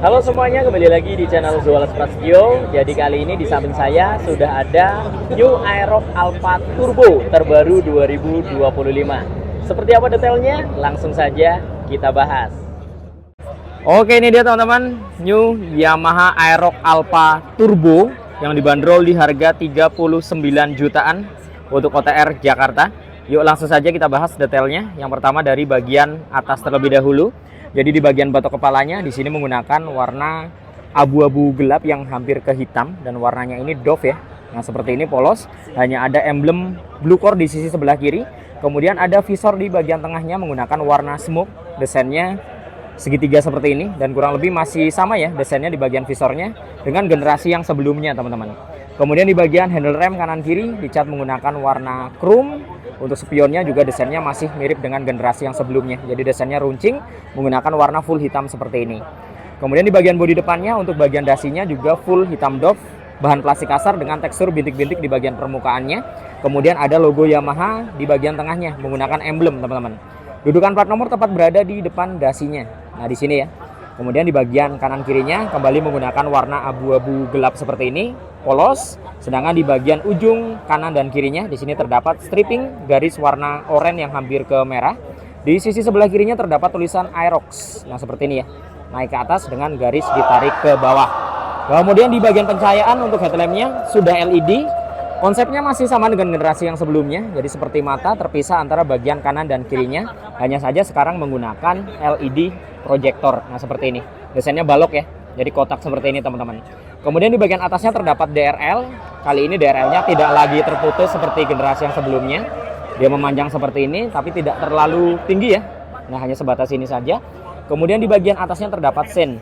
Halo semuanya, kembali lagi di channel Zualas Prasetyo. Jadi kali ini di samping saya sudah ada New Aerox Alpha Turbo terbaru 2025. Seperti apa detailnya? Langsung saja kita bahas. Oke, ini dia teman-teman, New Yamaha Aerox Alpha Turbo yang dibanderol di harga 39 jutaan untuk OTR Jakarta. Yuk langsung saja kita bahas detailnya. Yang pertama dari bagian atas terlebih dahulu. Jadi di bagian batok kepalanya di sini menggunakan warna abu-abu gelap yang hampir ke hitam dan warnanya ini doff ya. Nah, seperti ini polos, hanya ada emblem blue core di sisi sebelah kiri. Kemudian ada visor di bagian tengahnya menggunakan warna smoke. Desainnya segitiga seperti ini dan kurang lebih masih sama ya desainnya di bagian visornya dengan generasi yang sebelumnya, teman-teman. Kemudian di bagian handle rem kanan kiri dicat menggunakan warna chrome. Untuk spionnya juga desainnya masih mirip dengan generasi yang sebelumnya. Jadi desainnya runcing menggunakan warna full hitam seperti ini. Kemudian di bagian bodi depannya untuk bagian dasinya juga full hitam doff, bahan plastik kasar dengan tekstur bintik-bintik di bagian permukaannya. Kemudian ada logo Yamaha di bagian tengahnya menggunakan emblem, teman-teman. Dudukan plat nomor tepat berada di depan dasinya. Nah, di sini ya. Kemudian di bagian kanan kirinya kembali menggunakan warna abu-abu gelap seperti ini, polos. Sedangkan di bagian ujung kanan dan kirinya di sini terdapat stripping garis warna oranye yang hampir ke merah. Di sisi sebelah kirinya terdapat tulisan Aerox. Nah, seperti ini ya. Naik ke atas dengan garis ditarik ke bawah. Kemudian di bagian pencahayaan untuk headlampnya sudah LED. Konsepnya masih sama dengan generasi yang sebelumnya. Jadi seperti mata terpisah antara bagian kanan dan kirinya. Hanya saja sekarang menggunakan LED proyektor. Nah, seperti ini. Desainnya balok ya. Jadi kotak seperti ini, teman-teman. Kemudian di bagian atasnya terdapat DRL. Kali ini DRL-nya tidak lagi terputus seperti generasi yang sebelumnya. Dia memanjang seperti ini, tapi tidak terlalu tinggi ya. Nah, hanya sebatas ini saja. Kemudian di bagian atasnya terdapat sen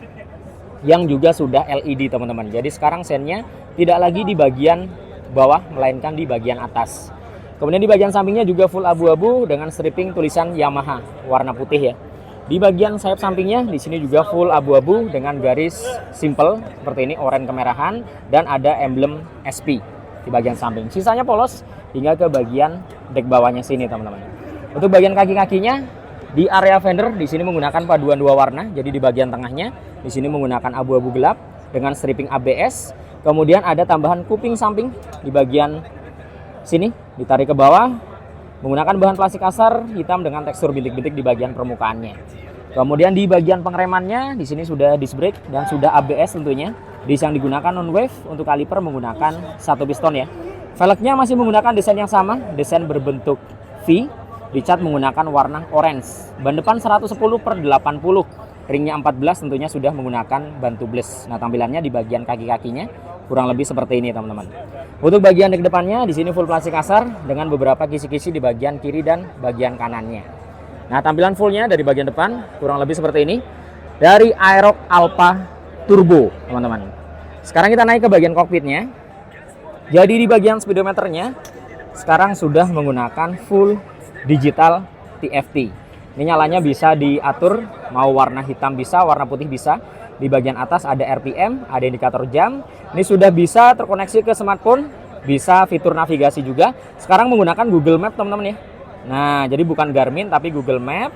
yang juga sudah LED, teman-teman. Jadi sekarang sennya tidak lagi di bagian bawah, melainkan di bagian atas. Kemudian di bagian sampingnya juga full abu-abu dengan stripping tulisan Yamaha warna putih ya. Di bagian sayap sampingnya di sini juga full abu-abu dengan garis simple seperti ini, oranye kemerahan, dan ada emblem SP di bagian samping. Sisanya polos hingga ke bagian dek bawahnya sini, teman-teman. Untuk bagian kaki-kakinya di area fender di sini menggunakan paduan dua warna. Jadi di bagian tengahnya di sini menggunakan abu-abu gelap dengan stripping ABS. Kemudian ada tambahan kuping samping di bagian sini, ditarik ke bawah menggunakan bahan plastik kasar hitam dengan tekstur bintik-bintik di bagian permukaannya. Kemudian di bagian pengeremannya di sini sudah disc brake dan sudah ABS tentunya. Disc yang digunakan non-wave, untuk kaliper menggunakan satu piston ya. Velgnya masih menggunakan desain yang sama, desain berbentuk V, dicat menggunakan warna orange. Ban depan 110/80. Ringnya 14 tentunya sudah menggunakan ban tubeless. Nah, tampilannya di bagian kaki-kakinya kurang lebih seperti ini, teman-teman. Untuk bagian dek depannya di sini full plastik kasar dengan beberapa kisi-kisi di bagian kiri dan bagian kanannya. Nah, tampilan fullnya dari bagian depan kurang lebih seperti ini dari Aerox Alpha Turbo, teman-teman. Sekarang kita naik ke bagian kokpitnya. Jadi di bagian speedometernya sekarang sudah menggunakan full digital TFT. Ini nyalanya bisa diatur, mau warna hitam bisa, warna putih bisa. Di bagian atas ada RPM, ada indikator jam. Ini sudah bisa terkoneksi ke smartphone, bisa fitur navigasi juga. Sekarang menggunakan Google Map, teman-teman ya. Nah, jadi bukan Garmin tapi Google Map.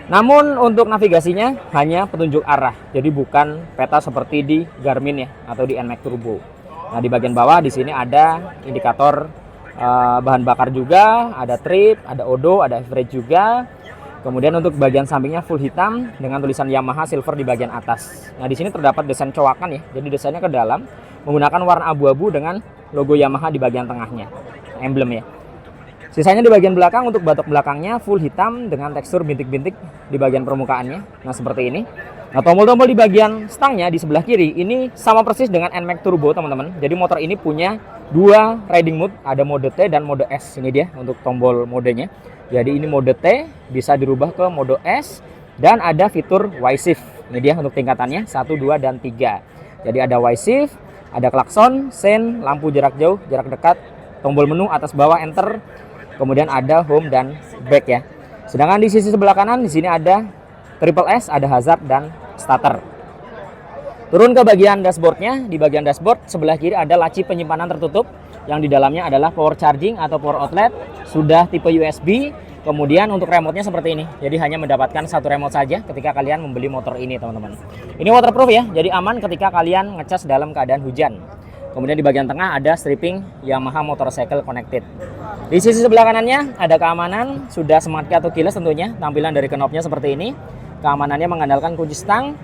Namun untuk navigasinya hanya petunjuk arah. Jadi bukan peta seperti di Garmin ya atau di NMAX Turbo. Nah, di bagian bawah di sini ada indikator bahan bakar juga, ada trip, ada odo, ada average juga. Kemudian untuk bagian sampingnya full hitam dengan tulisan Yamaha silver di bagian atas. Nah, di sini terdapat desain cowakan ya. Jadi desainnya ke dalam menggunakan warna abu-abu dengan logo Yamaha di bagian tengahnya. Emblem ya. Sisanya di bagian belakang untuk batok belakangnya full hitam dengan tekstur bintik-bintik di bagian permukaannya. Nah, seperti ini. Nah, tombol-tombol di bagian stangnya di sebelah kiri ini sama persis dengan NMAX Turbo, teman-teman. Jadi motor ini punya dua riding mode, ada mode T dan mode S. Ini dia untuk tombol modenya. Jadi ini mode T bisa dirubah ke mode S dan ada fitur Y-Shift. Ini dia untuk tingkatannya 1, 2, dan 3. Jadi ada Y-Shift, ada klakson, sen, lampu jarak jauh, jarak dekat, tombol menu atas bawah enter. Kemudian ada home dan back ya. Sedangkan di sisi sebelah kanan di sini ada triple S, ada hazard dan starter. Turun ke bagian dashboardnya. Di bagian dashboard sebelah kiri ada laci penyimpanan tertutup yang di dalamnya adalah power charging atau power outlet, sudah tipe USB. Kemudian untuk remote-nya seperti ini. Jadi hanya mendapatkan satu remote saja ketika kalian membeli motor ini, teman-teman. Ini waterproof ya, jadi aman ketika kalian ngecas dalam keadaan hujan. Kemudian di bagian tengah ada stripping Yamaha Motorcycle Connected. Di sisi sebelah kanannya ada keamanan, sudah smart key atau keyless tentunya. Tampilan dari knobnya seperti ini. Keamanannya mengandalkan kunci stang.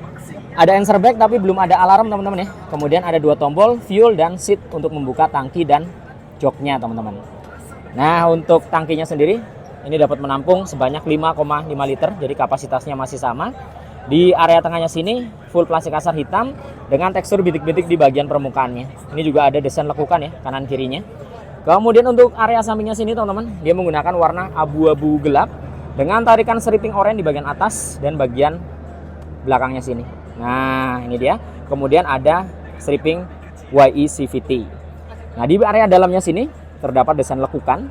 Ada answer back tapi belum ada alarm, teman-teman ya. Kemudian ada dua tombol, fuel dan seat untuk membuka tangki dan joknya, teman-teman. Nah, untuk tangkinya sendiri ini dapat menampung sebanyak 5,5 liter, jadi kapasitasnya masih sama. Di area tengahnya sini full plastik kasar hitam dengan tekstur bintik-bintik di bagian permukaannya. Ini juga ada desain lekukan ya, kanan kirinya. Kemudian untuk area sampingnya sini, teman-teman, dia menggunakan warna abu-abu gelap dengan tarikan stripping oranye di bagian atas dan bagian belakangnya sini. Nah, ini dia. Kemudian ada stripping YE CVT. Nah, di area dalamnya sini terdapat desain lekukan.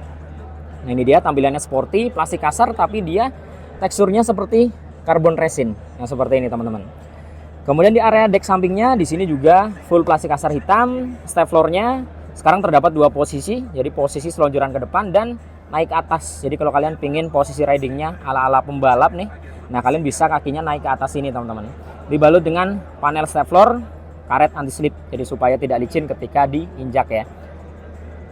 Nah, ini dia tampilannya sporty, plastik kasar tapi dia teksturnya seperti karbon resin. Yang seperti ini, teman-teman. Kemudian di area deck sampingnya di sini juga full plastik kasar hitam. Step floor-nya sekarang terdapat dua posisi, jadi posisi selonjoran ke depan dan naik ke atas. Jadi kalau kalian pingin posisi ridingnya ala-ala pembalap nih, nah kalian bisa kakinya naik ke atas ini, teman-teman. Dibalut dengan panel step floor, karet anti slip, jadi supaya tidak licin ketika diinjak ya.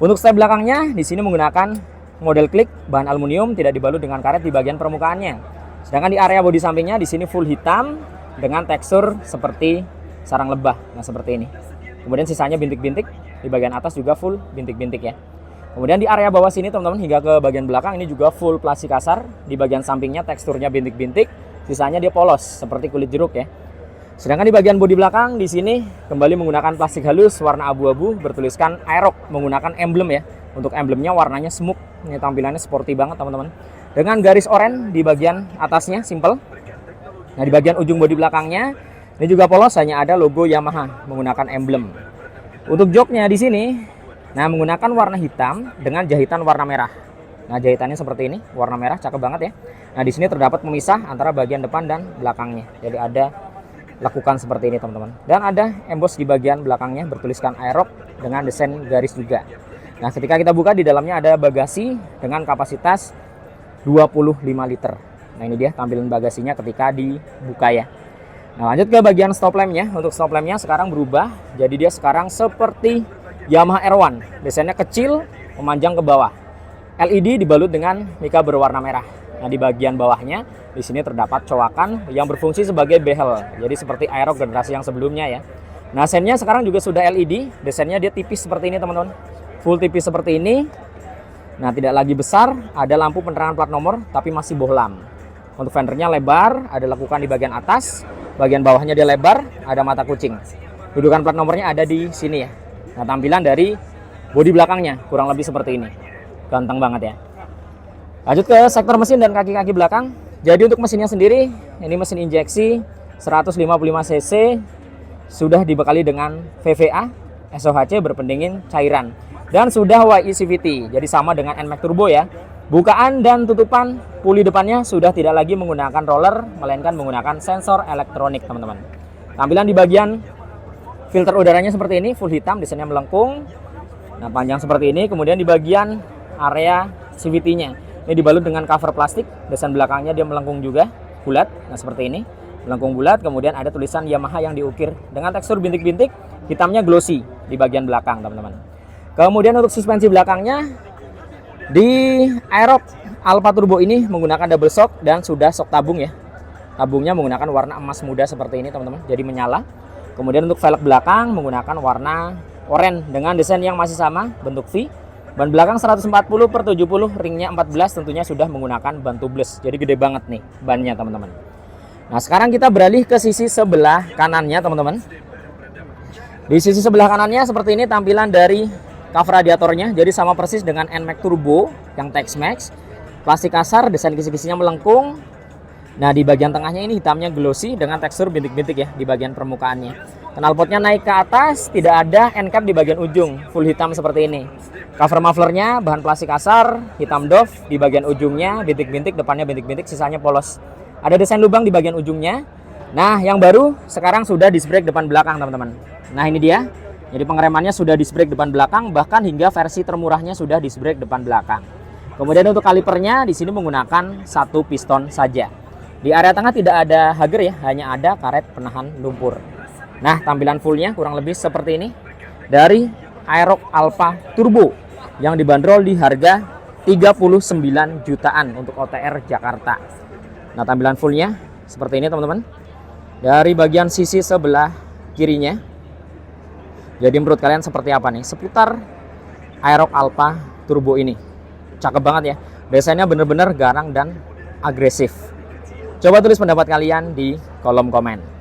Untuk step belakangnya di sini menggunakan model klik bahan aluminium, tidak dibalut dengan karet di bagian permukaannya. Sedangkan di area bodi sampingnya di sini full hitam dengan tekstur seperti sarang lebah. Nah, seperti ini. Kemudian sisanya bintik-bintik, di bagian atas juga full bintik-bintik ya. Kemudian di area bawah sini, teman-teman, hingga ke bagian belakang ini juga full plastik kasar. Di bagian sampingnya teksturnya bintik-bintik, sisanya dia polos seperti kulit jeruk ya. Sedangkan di bagian bodi belakang di sini kembali menggunakan plastik halus warna abu-abu bertuliskan Aerox menggunakan emblem ya. Untuk emblemnya warnanya smoke. Ini tampilannya sporty banget, teman-teman. Dengan garis oranye di bagian atasnya simple. Nah, di bagian ujung bodi belakangnya ini juga polos, hanya ada logo Yamaha menggunakan emblem. Untuk joknya di sini nah menggunakan warna hitam dengan jahitan warna merah. Nah, jahitannya seperti ini, warna merah, cakep banget ya. Nah, di sini terdapat pemisah antara bagian depan dan belakangnya. Jadi ada lekukan seperti ini, teman-teman. Dan ada emboss di bagian belakangnya bertuliskan Aerox dengan desain garis juga. Nah, ketika kita buka di dalamnya ada bagasi dengan kapasitas 25 liter. Nah, ini dia tampilan bagasinya ketika dibuka ya. Nah, lanjut ke bagian stop lampnya. Untuk stop lampnya sekarang berubah. Jadi dia sekarang seperti Yamaha R1. Desainnya kecil, memanjang ke bawah. LED dibalut dengan mika berwarna merah. Nah, di bagian bawahnya di sini terdapat coakan yang berfungsi sebagai behel. Jadi seperti Aerox generasi yang sebelumnya ya. Nah, sennya sekarang juga sudah LED. Desainnya dia tipis seperti ini, teman-teman. Full tipis seperti ini. Nah, tidak lagi besar. Ada lampu penerangan plat nomor tapi masih bohlam. Untuk fendernya lebar, ada lekukan di bagian atas. Bagian bawahnya dia lebar, ada mata kucing. Dudukan plat nomornya ada di sini ya. Nah, tampilan dari bodi belakangnya kurang lebih seperti ini. Ganteng banget ya. Lanjut ke sektor mesin dan kaki-kaki belakang. Jadi untuk mesinnya sendiri, ini mesin injeksi 155 cc, sudah dibekali dengan VVA SOHC berpendingin cairan. Dan sudah YE CVT, jadi sama dengan NMAX Turbo ya. Bukaan dan tutupan puli depannya sudah tidak lagi menggunakan roller, melainkan menggunakan sensor elektronik, teman-teman. Tampilan di bagian filter udaranya seperti ini, full hitam, desainnya melengkung. Nah, panjang seperti ini. Kemudian di bagian area CVT-nya, ini dibalut dengan cover plastik. Desain belakangnya dia melengkung juga, bulat. Nah, seperti ini, melengkung bulat. Kemudian ada tulisan Yamaha yang diukir dengan tekstur bintik-bintik, hitamnya glossy di bagian belakang, teman-teman. Kemudian untuk suspensi belakangnya di Aerox Alpha Turbo ini menggunakan double shock dan sudah shock tabung ya. Tabungnya menggunakan warna emas muda seperti ini, teman-teman. Jadi menyala. Kemudian untuk velg belakang menggunakan warna oranye dengan desain yang masih sama, bentuk V. Ban belakang 140/70, ringnya 14, tentunya sudah menggunakan ban tubeless. Jadi gede banget nih bannya, teman-teman. Nah, sekarang kita beralih ke sisi sebelah kanannya, teman-teman. Di sisi sebelah kanannya seperti ini tampilan dari cover radiatornya, jadi sama persis dengan NMAX Turbo yang Tex-Max. Plastik kasar, desain kisi-kisinya melengkung. Nah, di bagian tengahnya ini hitamnya glossy dengan tekstur bintik-bintik ya di bagian permukaannya. Knalpotnya naik ke atas, tidak ada end cap di bagian ujung, full hitam seperti ini. Cover mufflernya bahan plastik kasar, hitam doff, di bagian ujungnya bintik-bintik, depannya bintik-bintik, sisanya polos. Ada desain lubang di bagian ujungnya. Nah, yang baru sekarang sudah disc brake depan belakang, teman-teman. Nah, ini dia. Jadi pengeremannya sudah disc brake depan belakang, bahkan hingga versi termurahnya sudah disc brake depan belakang. Kemudian untuk kalipernya di sini menggunakan satu piston saja. Di area tengah tidak ada hager ya, hanya ada karet penahan lumpur. Nah, tampilan fullnya kurang lebih seperti ini dari Aerox Alpha Turbo yang dibanderol di harga 39 jutaan untuk OTR Jakarta. Nah, tampilan fullnya seperti ini teman-teman. Dari bagian sisi sebelah kirinya. Jadi menurut kalian seperti apa nih seputar Aerox Alpha Turbo ini? Cakep banget ya. Desainnya bener-bener garang dan agresif. Coba tulis pendapat kalian di kolom komen.